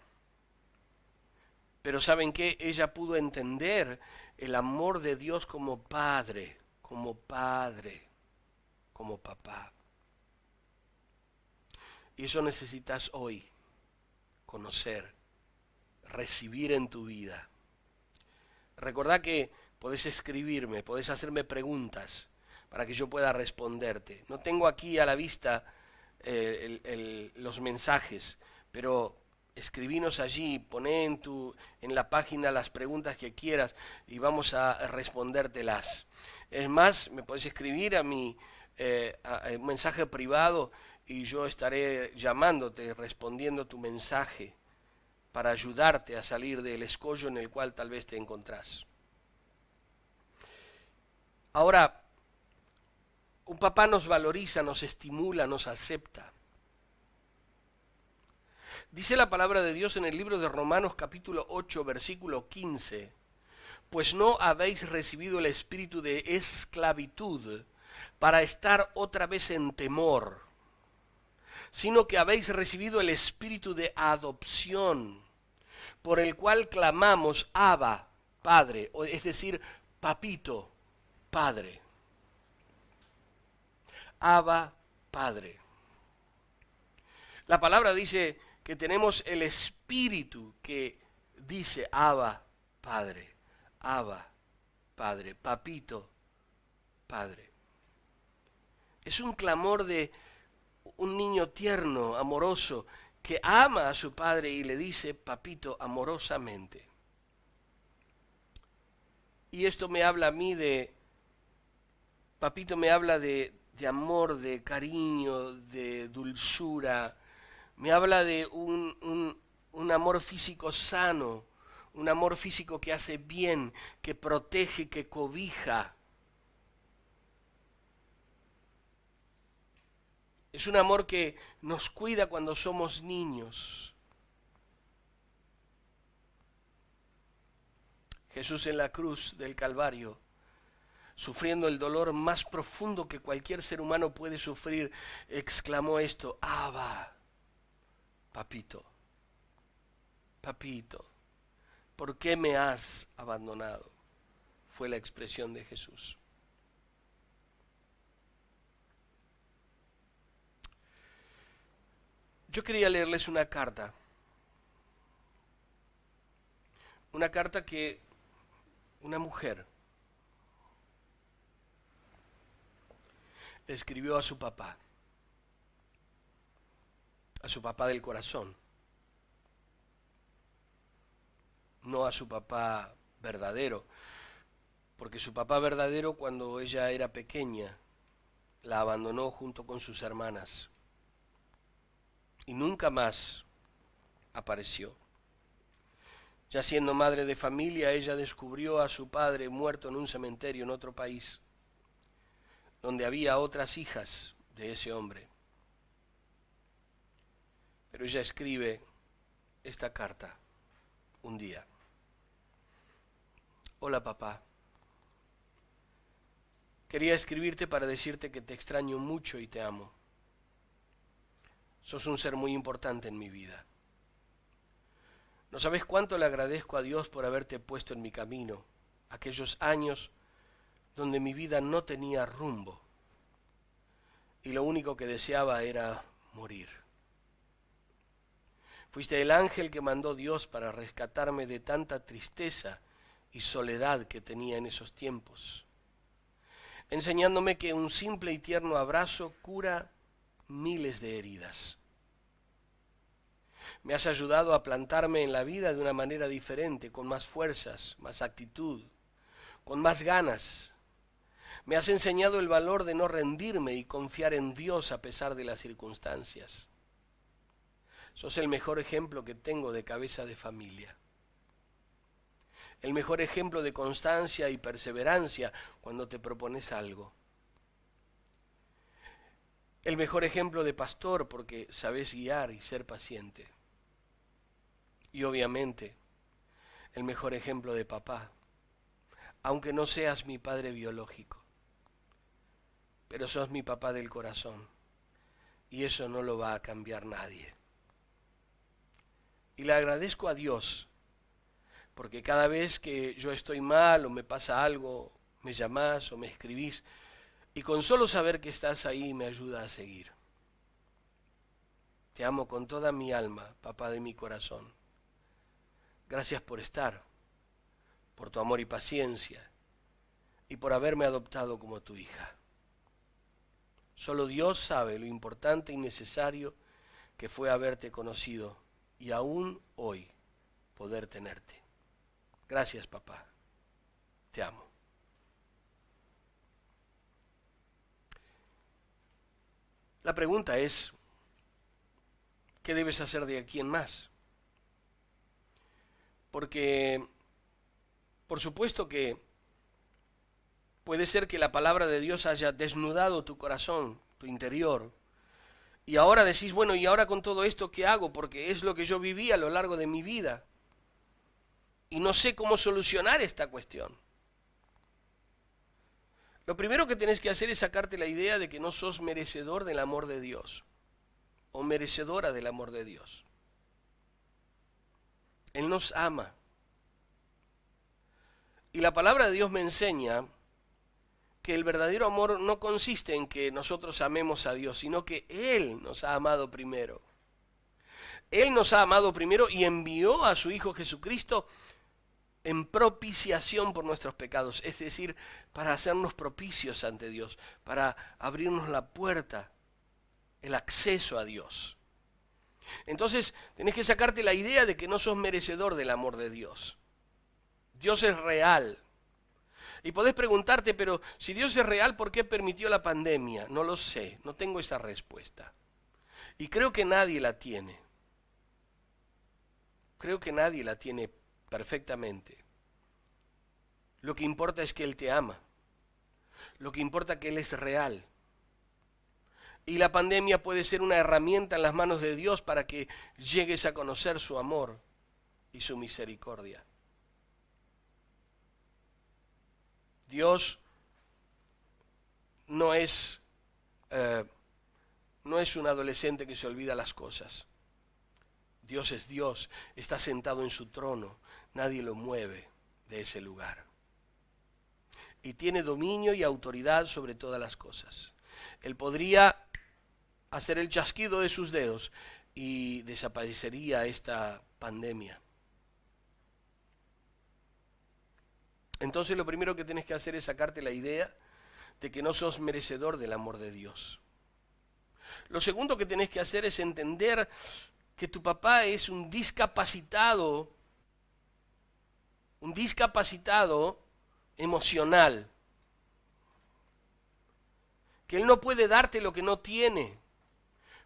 Pero ¿saben qué? Ella pudo entender el amor de Dios como padre, como padre, como papá. Y eso necesitas hoy, conocer, recibir en tu vida. Recordá que podés escribirme, podés hacerme preguntas para que yo pueda responderte. No tengo aquí a la vista los mensajes, pero escribinos allí, poné en la página las preguntas que quieras y vamos a respondértelas. Es más, me podés escribir a un mensaje privado y yo estaré llamándote, respondiendo tu mensaje para ayudarte a salir del escollo en el cual tal vez te encontrás. Ahora, un papá nos valoriza, nos estimula, nos acepta. Dice la palabra de Dios en el libro de Romanos capítulo 8, versículo 15, pues no habéis recibido el espíritu de esclavitud para estar otra vez en temor, sino que habéis recibido el espíritu de adopción, por el cual clamamos Abba, Padre, es decir, papito, Padre. Abba, Padre. La palabra dice que tenemos el espíritu que dice Abba, Padre. Abba, Padre. Papito, Padre. Es un clamor de un niño tierno, amoroso, que ama a su padre y le dice papito amorosamente. Y esto me habla a mí papito me habla de amor, de cariño, de dulzura, me habla de un amor físico sano, un amor físico que hace bien, que protege, que cobija. Es un amor que nos cuida cuando somos niños. Jesús en la cruz del Calvario, sufriendo el dolor más profundo que cualquier ser humano puede sufrir, exclamó esto: Abba, papito, papito, ¿por qué me has abandonado? Fue la expresión de Jesús. Yo quería leerles una carta que una mujer le escribió a su papá del corazón, no a su papá verdadero, porque su papá verdadero, cuando ella era pequeña, la abandonó junto con sus hermanas y nunca más apareció. Ya siendo madre de familia, ella descubrió a su padre muerto en un cementerio en otro país, donde había otras hijas de ese hombre. Pero ella escribe esta carta un día. Hola papá, quería escribirte para decirte que te extraño mucho y te amo. Sos un ser muy importante en mi vida. No sabes cuánto le agradezco a Dios por haberte puesto en mi camino, aquellos años donde mi vida no tenía rumbo y lo único que deseaba era morir. Fuiste el ángel que mandó Dios para rescatarme de tanta tristeza y soledad que tenía en esos tiempos, enseñándome que un simple y tierno abrazo cura miles de heridas. Me has ayudado a plantarme en la vida de una manera diferente, con más fuerzas, más actitud, con más ganas. Me has enseñado el valor de no rendirme y confiar en Dios a pesar de las circunstancias. Sos el mejor ejemplo que tengo de cabeza de familia. El mejor ejemplo de constancia y perseverancia cuando te propones algo. El mejor ejemplo de pastor porque sabes guiar y ser paciente. Y obviamente, el mejor ejemplo de papá, aunque no seas mi padre biológico, pero sos mi papá del corazón, y eso no lo va a cambiar nadie. Y le agradezco a Dios, porque cada vez que yo estoy mal o me pasa algo, me llamás o me escribís, y con solo saber que estás ahí me ayuda a seguir. Te amo con toda mi alma, papá de mi corazón. Gracias por estar, por tu amor y paciencia, y por haberme adoptado como tu hija. Solo Dios sabe lo importante y necesario que fue haberte conocido y aún hoy poder tenerte. Gracias, papá. Te amo. La pregunta es, ¿qué debes hacer de aquí en más? Porque, por supuesto que puede ser que la palabra de Dios haya desnudado tu corazón, tu interior, y ahora decís, bueno, ¿y ahora con todo esto qué hago? Porque es lo que yo viví a lo largo de mi vida, y no sé cómo solucionar esta cuestión. Lo primero que tenés que hacer es sacarte la idea de que no sos merecedor del amor de Dios, o merecedora del amor de Dios. Él nos ama. Y la palabra de Dios me enseña que el verdadero amor no consiste en que nosotros amemos a Dios, sino que Él nos ha amado primero. Él nos ha amado primero y envió a su Hijo Jesucristo en propiciación por nuestros pecados, es decir, para hacernos propicios ante Dios, para abrirnos la puerta, el acceso a Dios. Entonces, tenés que sacarte la idea de que no sos merecedor del amor de Dios. Dios es real. Y podés preguntarte, pero si Dios es real, ¿por qué permitió la pandemia? No lo sé, no tengo esa respuesta. Y creo que nadie la tiene. Creo que nadie la tiene perfectamente. Lo que importa es que Él te ama. Lo que importa es que Él es real. Y la pandemia puede ser una herramienta en las manos de Dios para que llegues a conocer su amor y su misericordia. Dios no es un adolescente que se olvida las cosas. Dios es Dios, está sentado en su trono, nadie lo mueve de ese lugar. Y tiene dominio y autoridad sobre todas las cosas. Él podría hacer el chasquido de sus dedos y desaparecería esta pandemia. Entonces lo primero que tienes que hacer es sacarte la idea de que no sos merecedor del amor de Dios. Lo segundo que tenés que hacer es entender que tu papá es un discapacitado emocional, que él no puede darte lo que no tiene,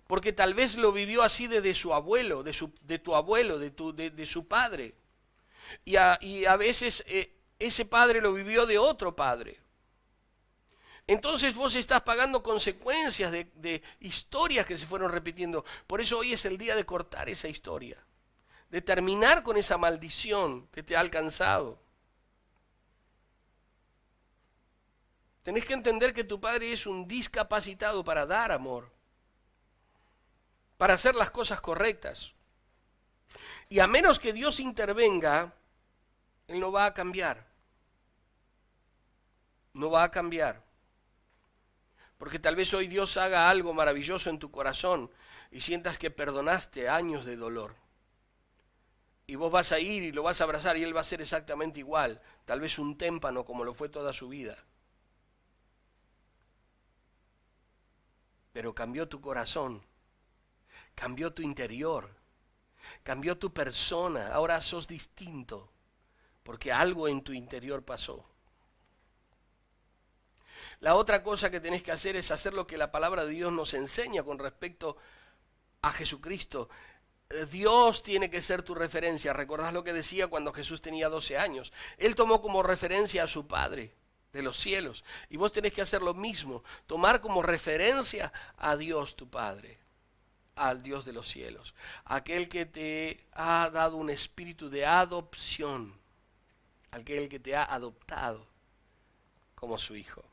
porque tal vez lo vivió así desde su abuelo, de tu abuelo, de su padre, y a veces ese padre lo vivió de otro padre. Entonces vos estás pagando consecuencias de historias que se fueron repitiendo. Por eso hoy es el día de cortar esa historia, de terminar con esa maldición que te ha alcanzado. Tenés que entender que tu padre es un discapacitado para dar amor. para hacer las cosas correctas. Y a menos que Dios intervenga, Él no va a cambiar. No va a cambiar. Porque tal vez hoy Dios haga algo maravilloso en tu corazón y sientas que perdonaste años de dolor. Y vos vas a ir y lo vas a abrazar y Él va a ser exactamente igual. Tal vez un témpano como lo fue toda su vida. Pero cambió tu corazón, cambió tu interior, cambió tu persona. Ahora sos distinto porque algo en tu interior pasó. La otra cosa que tenés que hacer es hacer lo que la palabra de Dios nos enseña con respecto a Jesucristo. Dios tiene que ser tu referencia. ¿Recordás lo que decía cuando Jesús tenía 12 años? Él tomó como referencia a su Padre de los cielos. Y vos tenés que hacer lo mismo, tomar como referencia a Dios tu Padre, al Dios de los cielos, aquel que te ha dado un espíritu de adopción, aquel que te ha adoptado como su hijo.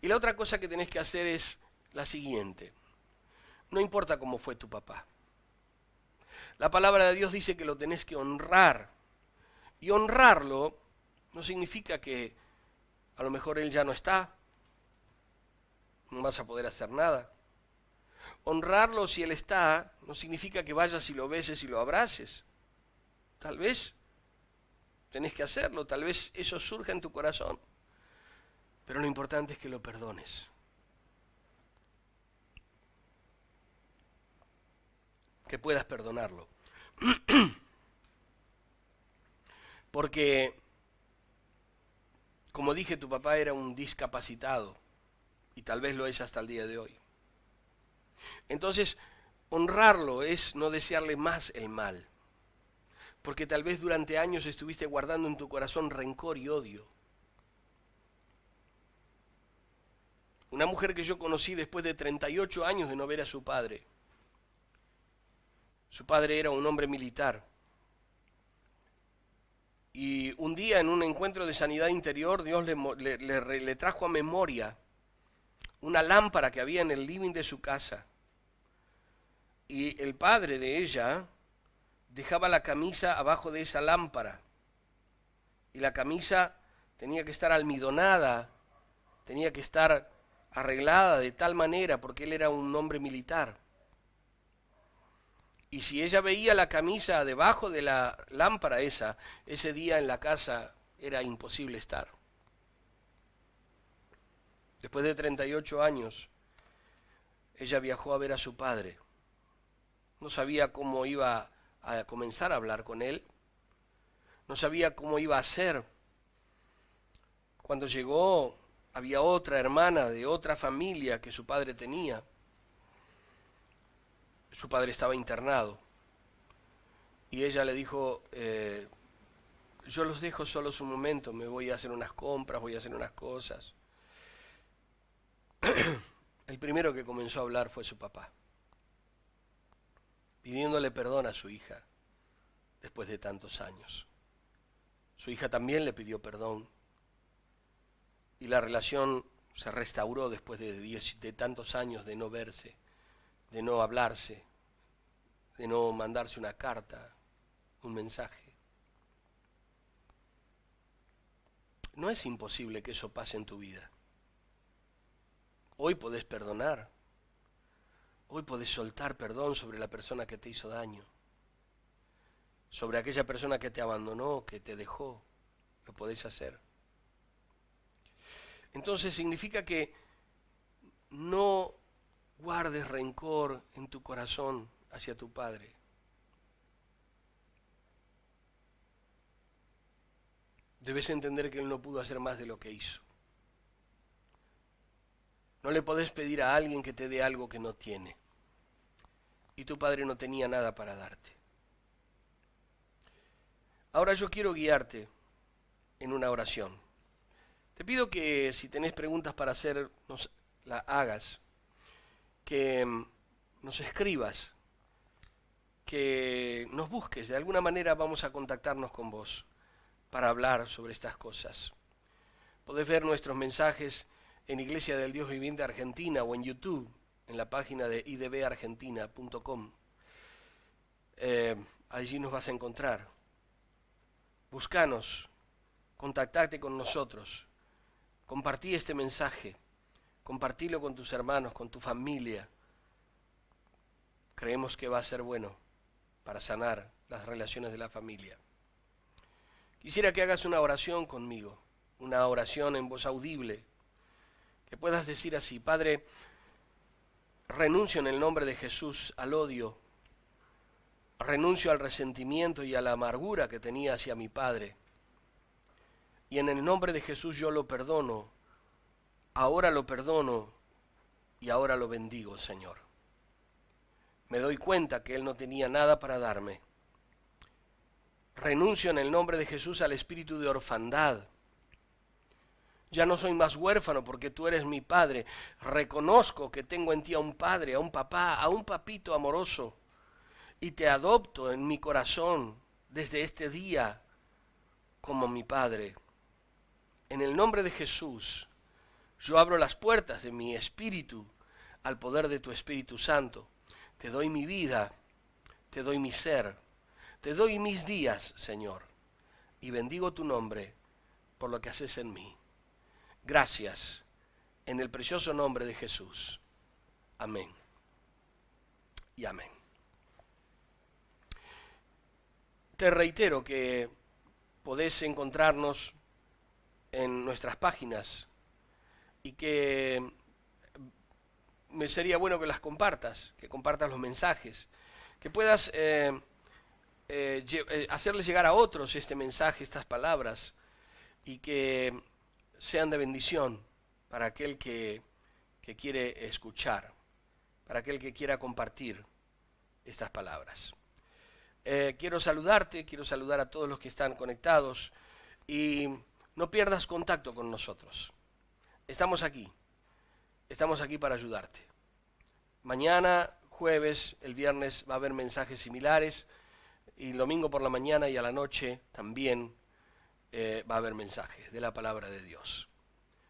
Y la otra cosa que tenés que hacer es la siguiente. No importa cómo fue tu papá. La palabra de Dios dice que lo tenés que honrar. Y honrarlo no significa que a lo mejor él ya no está, no vas a poder hacer nada. Honrarlo si él está no significa que vayas y lo beses y lo abraces. Tal vez tenés que hacerlo, tal vez eso surja en tu corazón. Pero lo importante es que lo perdones. Que puedas perdonarlo. Porque, como dije, tu papá era un discapacitado y tal vez lo es hasta el día de hoy. Entonces, honrarlo es no desearle más el mal, porque tal vez durante años estuviste guardando en tu corazón rencor y odio. Una mujer que yo conocí después de 38 años de no ver a su padre. Su padre era un hombre militar. Y un día en un encuentro de sanidad interior, Dios le trajo a memoria una lámpara que había en el living de su casa. Y el padre de ella dejaba la camisa abajo de esa lámpara. Y la camisa tenía que estar almidonada, tenía que estar arreglada de tal manera, porque él era un hombre militar. Y si ella veía la camisa debajo de la lámpara ese día en la casa era imposible estar. Después de 38 años, ella viajó a ver a su padre. No sabía cómo iba a comenzar a hablar con él. No sabía cómo iba a hacer. Cuando llegó, había otra hermana de otra familia que su padre tenía. Su padre estaba internado. Y ella le dijo, yo los dejo solos un momento, me voy a hacer unas compras, voy a hacer unas cosas. El primero que comenzó a hablar fue su papá, pidiéndole perdón a su hija después de tantos años. Su hija también le pidió perdón y la relación se restauró después de tantos años de no verse, de no hablarse, de no mandarse una carta, un mensaje. No es imposible que eso pase en tu vida. Hoy podés perdonar. Hoy podés soltar perdón sobre la persona que te hizo daño. Sobre aquella persona que te abandonó, que te dejó. Lo podés hacer. Entonces significa que no guardes rencor en tu corazón hacia tu padre. Debes entender que él no pudo hacer más de lo que hizo. No le podés pedir a alguien que te dé algo que no tiene. Y tu padre no tenía nada para darte. Ahora yo quiero guiarte en una oración. Te pido que si tenés preguntas para hacer, nos la hagas. Que nos escribas. Que nos busques. De alguna manera vamos a contactarnos con vos para hablar sobre estas cosas. Podés ver nuestros mensajes en Iglesia del Dios Viviente Argentina o en YouTube, en la página de idbargentina.com. Allí nos vas a encontrar. Búscanos, contactate con nosotros, compartí este mensaje, compartilo con tus hermanos, con tu familia. Creemos que va a ser bueno para sanar las relaciones de la familia. Quisiera que hagas una oración conmigo, una oración en voz audible, que puedas decir así: Padre, renuncio en el nombre de Jesús al odio, renuncio al resentimiento y a la amargura que tenía hacia mi padre, y en el nombre de Jesús yo lo perdono, ahora lo perdono y ahora lo bendigo, Señor. Me doy cuenta que Él no tenía nada para darme. Renuncio en el nombre de Jesús al espíritu de orfandad. Ya no soy más huérfano porque tú eres mi padre. Reconozco que tengo en ti a un padre, a un papá, a un papito amoroso. Y te adopto en mi corazón desde este día como mi padre. En el nombre de Jesús, yo abro las puertas de mi espíritu al poder de tu Espíritu Santo. Te doy mi vida, te doy mi ser, te doy mis días, Señor, y bendigo tu nombre por lo que haces en mí. Gracias, en el precioso nombre de Jesús. Amén y amén. Te reitero que podés encontrarnos en nuestras páginas y que me sería bueno que las compartas, que compartas los mensajes, que puedas hacerles llegar a otros este mensaje, estas palabras, y que sean de bendición para aquel que quiere escuchar, para aquel que quiera compartir estas palabras. Quiero saludarte, quiero saludar a todos los que están conectados y no pierdas contacto con nosotros. Estamos aquí para ayudarte. Mañana, jueves, el viernes va a haber mensajes similares y el domingo por la mañana y a la noche también va a haber mensajes de la palabra de Dios.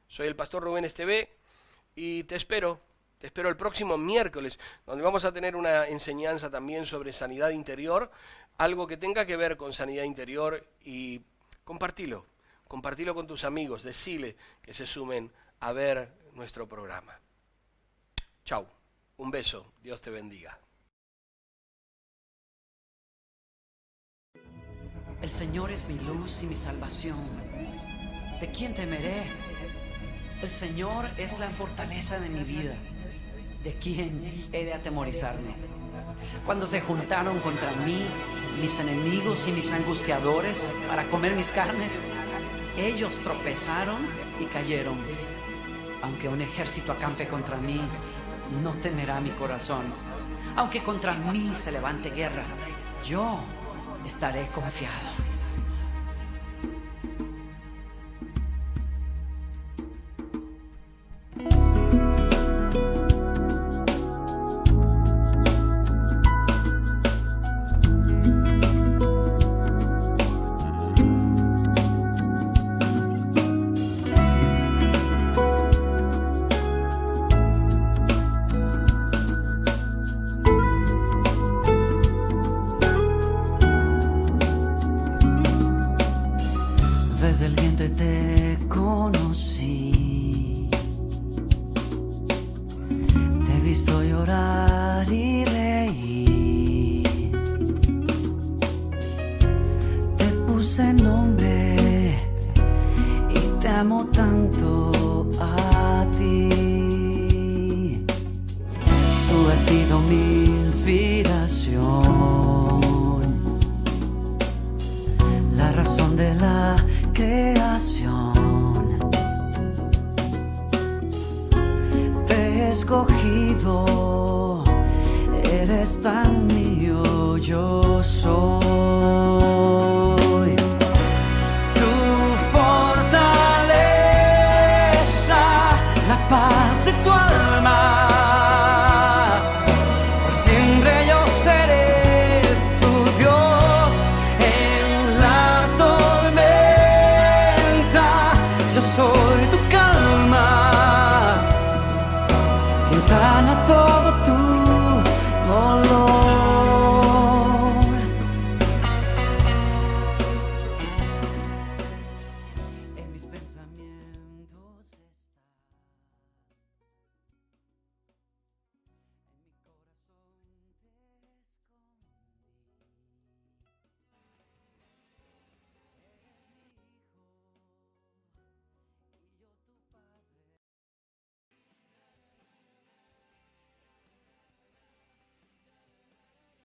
Soy el pastor Rubén Esteve y te espero el próximo miércoles, donde vamos a tener una enseñanza también sobre sanidad interior, algo que tenga que ver con sanidad interior, y compartilo con tus amigos, decile que se sumen a ver nuestro programa. Chau, un beso, Dios te bendiga. El Señor es mi luz y mi salvación. ¿De quién temeré? El Señor es la fortaleza de mi vida. ¿De quién he de atemorizarme? Cuando se juntaron contra mí mis enemigos y mis angustiadores para comer mis carnes, ellos tropezaron y cayeron. Aunque un ejército acampe contra mí, no temerá mi corazón. Aunque contra mí se levante guerra, yo estaré confiado. Desde el vientre te conocí, te he visto llorar y reír, te puse nombre y te amo tanto a ti. Tú has sido mi inspiración, la razón de la creación. Te he escogido, eres tan mío, yo soy. Tu fortaleza, la paz de tu alma. Por siempre yo seré tu Dios en la tormenta. Yo soy tu calma. sana todo